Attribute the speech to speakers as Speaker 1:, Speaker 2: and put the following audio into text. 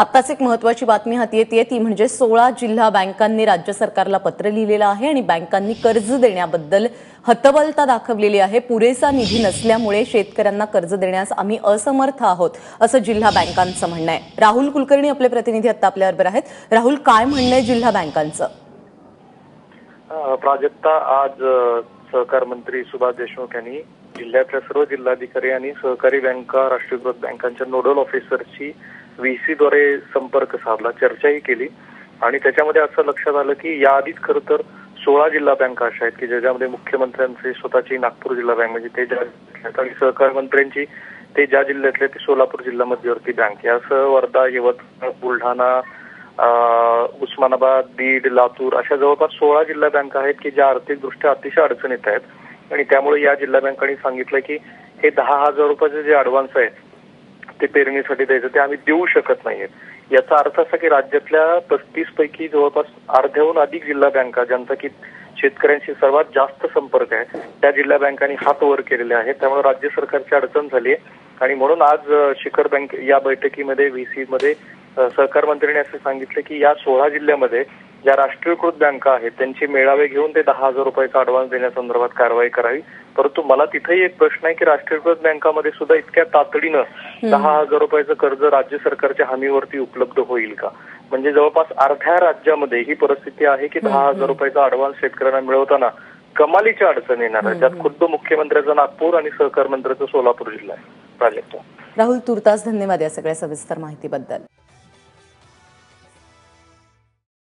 Speaker 1: आत्ताच एक महत्त्वाची बातमी हाती येते ती म्हणजे 16 जिल्हा बँकांनी राज्य सरकारला पत्र लिहिलेलं आहे आणि बँकांनी कर्ज देण्याबद्दल हतबलता दाखवलेली आहे। पुरेसा निधी नसल्यामुळे शेतकऱ्यांना कर्ज देण्यास आम्ही असमर्थ आहोत असं जिल्हा बँकांचं म्हणणं आहे। राहुल कुलकर्णी आपले प्रतिनिधी आता आपल्याबरोबर आहेत। राहुल, काय म्हणणं आहे जिल्हा बँकांचं?
Speaker 2: प्राजक्ता, आज सहकार मंत्री सुभाष देशमुख यांनी जिल्ह्यातल्या सर्व जिल्हाधिकारी आणि सहकारी बँका, राष्ट्रीयकृत बँकांच्या नोडल ऑफिसरची व्हीसीद्वारे संपर्क साधला, चर्चाही केली आणि त्याच्यामध्ये असं लक्षात आलं की याआधीच खरं तर 16 जिल्हा बँका अशा आहेत की ज्याच्यामध्ये मुख्यमंत्र्यांची स्वतःची नागपूर जिल्हा बँक म्हणजे ते आणि सहकार मंत्र्यांची ते ज्या जिल्ह्यातले ते सोलापूर जिल्हा मध्यवर्ती बँक यासह वर्धा, यवतमाळ, बुलढाणा, उस्मानाबाद, बीड, लातूर अशा जवळपास 16 जिल्हा बँका आहेत की ज्या आर्थिकदृष्ट्या अतिशय अडचणीत आहेत आणि त्यामुळे या जिल्हा बँकांनी सांगितलं की हे 10,000 रुपयाचे जे ऍडव्हान्स आहेत ते पेरणीसाठी द्यायचं ते आम्ही देऊ शकत नाहीयेत। याचा अर्थ असा की राज्यातल्या 35 पैकी जवळपास अर्ध्याहून अधिक जिल्हा बँका ज्यांचा की शेतकऱ्यांशी सर्वात जास्त संपर्क आहे त्या जिल्हा बँकांनी हात वर केलेले आहेत। त्यामुळे राज्य सरकारची अडचण झाली आहे आणि म्हणून आज शिखर बँक या बैठकीमध्ये व्हीसी मध्ये सहकार मंत्र्यांनी असे सांगितले की या 16 जिल्ह्यामध्ये ज्या राष्ट्रीयकृत बँका आहेत त्यांचे मेळावे घेऊन ते 10,000 रुपयाचा ऍडव्हान्स देण्यासंदर्भात कारवाई करावी। परंतु मला तिथेही एक प्रश्न आहे की राष्ट्रीयकृत बँकांमध्ये सुद्धा इतक्या तातडीनं 10,000 रुपयाचं कर्ज राज्य सरकारच्या हमीवरती उपलब्ध होईल का? म्हणजे जवळपास अर्ध्या राज्यामध्ये ही परिस्थिती आहे की 10,000 रुपयाचा ऍडव्हान्स शेतकऱ्यांना मिळवताना कमालीच्या अडचण येणार आहे, ज्यात खुद्द मुख्यमंत्र्यांचा नागपूर आणि सहकार मंत्र्यांचा सोलापूर जिल्हा आहे। प्राजक्ता,
Speaker 1: राहुल, तुर्तास धन्यवाद या सगळ्या सविस्तर माहितीबद्दल।